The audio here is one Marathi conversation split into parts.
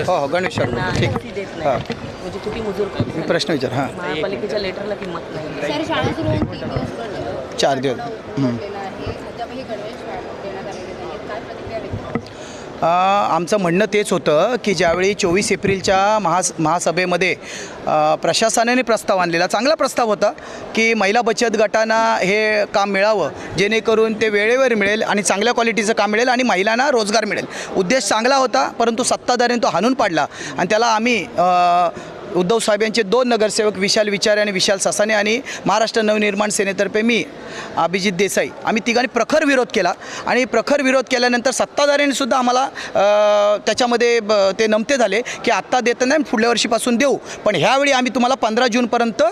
हो हो गणेश शर्मा ठीक NC देत हां नाही म्हणजे किती मुजूर करतात. प्रश्न विचार हां महापालिकेच्या लेटरला किंमत नाही. सर शाळा सुरू होऊन 3 दिवस उलटले. 4 दिवस उलटलेलं आहे. अद्यापही गणवेश देण्यात आलेले नाहीत. काय प्रतिक्रिया व्यक्त करता? आमचं म्हणणं तेच होतं की ज्यावेळी 24 एप्रिलच्या महासभेमध्ये प्रशासनाने प्रस्ताव आणलेला चांगला प्रस्ताव होता की महिला बचत गटांना हे काम मिळावं जेणेकरून ते वेळेवर मिळेल आणि चांगल्या क्वालिटीचं काम मिळेल आणि महिलांना रोजगार मिळेल. उद्देश चांगला होता परंतु सत्ताधाऱ्यांनी तो हाणून पाडला आणि त्याला आम्ही उद्धव साहेब यांचे 2 नगरसेवक विशाल विचारे आणि विशाल ससाने आणि महाराष्ट्र नवनिर्माण सेनेतर्फे मी अभिजित देसाई आम्ही तिघांनी प्रखर विरोध केला आणि प्रखर विरोध केल्यानंतर सत्ताधाऱ्यांनी सुद्धा आम्हाला त्याच्यामध्ये ते नमते झाले की आत्ता देत नाही पुढल्या वर्षीपासून देऊ पण ह्यावेळी आम्ही तुम्हाला 15 जूनपर्यंत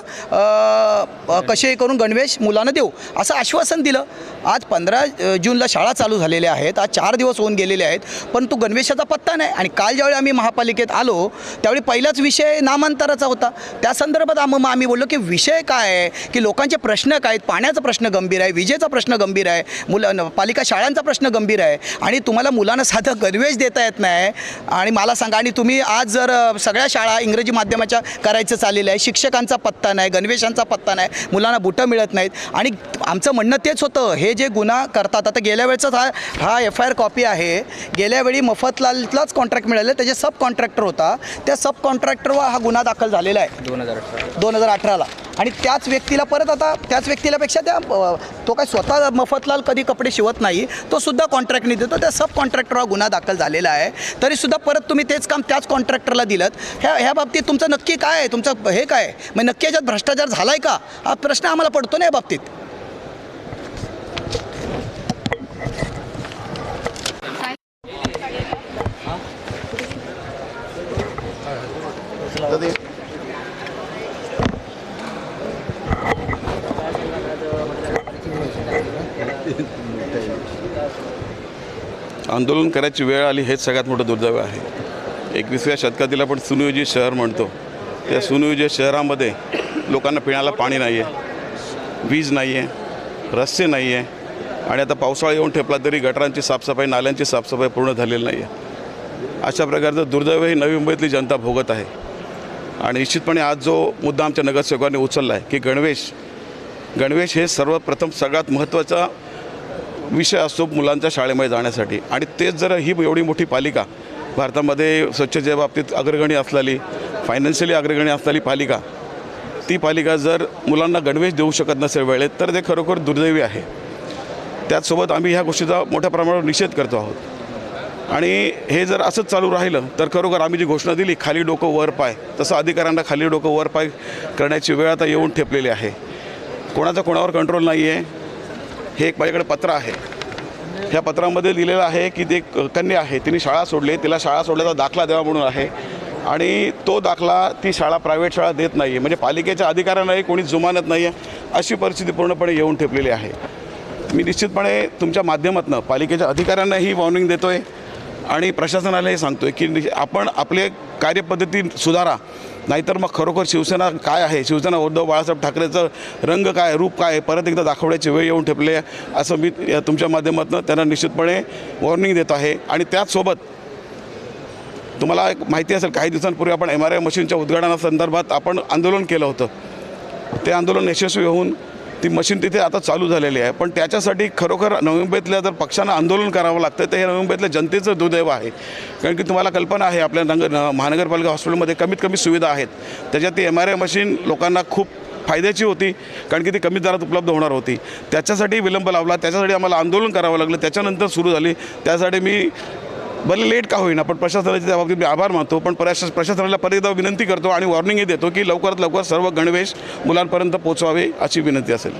कसे करून गणवेश मुलांना देऊ असं आश्वासन दिलं. आज 15 जूनला शाळा चालू झालेल्या आहेत. आज 4 दिवस होऊन गेलेले आहेत परंतु गणवेशाचा पत्ता नाही आणि काल ज्यावेळी आम्ही महापालिकेत आलो त्यावेळी पहिलाच विषय नामांतराचा होता. त्या संदर्भात आम्ही बोललो की विषय काय आहे की लोकांचे प्रश्न काय आहेत. पाण्याचा प्रश्न गंभीर आहे, विजेचा प्रश्न गंभीर आहे, पालिका शाळांचा प्रश्न गंभीर आहे आणि तुम्हाला मुलांना साधं गणवेश देता येत नाही. आणि मला सांगा आणि तुम्ही आज जर सगळ्या शाळा इंग्रजी माध्यमाच्या करायचं चाललेलं आहे, शिक्षकांचा पत्ता नाही, गणवेशांचा पत्ता नाही, मुलांना बुटं मिळत नाहीत आणि आमचं म्हणणं तेच होतं हे जे गुन्हा करतात. आता गेल्या वेळचाच हा FIR कॉपी आहे. गेल्यावेळी मफतलाललाच कॉन्ट्रॅक्ट मिळालं त्याचे सब कॉन्ट्रॅक्टर होता. त्या सब कॉन्ट्रॅक्टरवर हा गुन्हा दाखल झालेला आहे 2018ला आणि त्याच व्यक्तीला परत आता त्याच व्यक्तीलापेक्षा तो काय स्वतः मफतलाल कधी कपडे शिवत नाही, तो सुद्धा कॉन्ट्रॅक्टने देतो. त्या सब कॉन्ट्रॅक्टरवर गुन्हा दाखल झालेला आहे. तरीसुद्धा परत तुम्ही तेच काम त्याच कॉन्ट्रॅक्टरला दिलं. ह्या बाबतीत तुमचं नक्की काय आहे, तुमचं हे काय मग नक्की याच्यात भ्रष्टाचार झाला आहे का हा प्रश्न आम्हाला पडतो ना या बाबतीत. आंदोलन करायची वेळ आली हेच सगळ्यात मोठं दुर्दैव आहे. 21व्या शतकातील आपण सुनियोजित शहर म्हणतो. त्या सुनियोजित शहरामध्ये लोकांना पिण्याला पाणी नाही आहे, वीज नाही आहे, रस्ते नाही आहे आणि आता पावसाळा येऊन ठेपला तरी गटारांची साफसफाई नाल्यांची साफसफाई पूर्ण झालेली नाही आहे. अशा प्रकारचं दुर्दैव ही नवी मुंबईतली जनता भोगत आहे. आणि निश्चितपणे आज जो मुद्दा आमच्या नगरसेवकांनी उचलला आहे की गणवेश हे सर्वप्रथम सगळ्यात महत्त्वाचा विषय असतो मुलांच्या शाळेमध्ये जाण्यासाठी. आणि तेच जर ही एवढी मोठी पालिका भारतामध्ये स्वच्छतेच्या बाबतीत अग्रगणी असलेली, फायनान्शियली अग्रगणी असलेली पालिका, ती पालिका जर मुलांना गणवेश देऊ शकत नसेल वेळेत तर ते खरोखर दुर्दैवी आहे. त्याचसोबत आम्ही ह्या गोष्टीचा मोठ्या प्रमाणावर निषेध करतो आहोत. आणि हे जर असंच चालू राहिलं तर खरोखर आम्ही जी घोषणा दिली खाली डोकं वर पाय, तसं अधिकाऱ्यांना खाली डोकं वर पाय करण्याची वेळ आता येऊन ठेपलेली आहे. कोणाचा कोणावर कंट्रोल नाही आहे. हे एक माझ्याकडे पत्र आहे. ह्या पत्रामध्ये लिहिलेलं आहे की ते कन्या आहे, तिने शाळा सोडली, तिला शाळा सोडल्याचा दाखला द्यावा म्हणून आहे आणि तो दाखला ती शाळा प्रायव्हेट शाळा देत नाही आहे. म्हणजे पालिकेच्या अधिकाऱ्यांनाही कोणी जुमानत नाही आहे. अशी परिस्थिती पूर्णपणे येऊन ठेपलेली आहे. मी निश्चितपणे तुमच्या माध्यमातून पालिकेच्या अधिकाऱ्यांनाही वॉर्निंग देतो आहे आणि प्रशासनालाही सांगतो आहे की आपण आपले कार्यपद्धती सुधारा, नाहीतर मग खरोखर शिवसेना काय आहे, शिवसेना उद्धव बाळासाहेब ठाकरेचं रंग काय, रूप काय परत एकदा दाखवण्याची वेळ येऊन ठेपले आहे असं मी तुमच्या माध्यमातून त्यांना निश्चितपणे वॉर्निंग देत आहे. आणि त्याचसोबत तुम्हाला एक माहिती असेल काही दिवसांपूर्वी आपण MRI मशीनच्या उद्घाटनासंदर्भात आपण आंदोलन केलं होतं. ते आंदोलन यशस्वी होऊन ती मशीन तिथे आता चालू झालेली आहे. पण त्याच्यासाठी खरोखर नवी मुंबईतल्या जर पक्षांना आंदोलन करावं लागतं तर हे नवी मुंबईतल्या जनतेचं दुर्दैव आहे. कारण की तुम्हाला कल्पना आहे आपल्या महानगरपालिका हॉस्पिटलमध्ये कमीत कमी सुविधा आहेत. त्याच्यात ती MRI मशीन लोकांना खूप फायद्याची होती कारण की ती कमी दरात उपलब्ध होणार होती. त्याच्यासाठी विलंब लावला, त्याच्यासाठी आम्हाला आंदोलन करावं लागलं, त्याच्यानंतर सुरू झाली. त्यासाठी मी भले लेट का होईना पण प्रशासनाचे त्या बाबतीत मी आभार मानतो. पण प्रशासनाला परत एकदा विनंती करतो आणि वॉर्निंगही देतो की लवकरात लवकर सर्व गणवेश मुलांपर्यंत पोचवावे अशी विनंती असेल.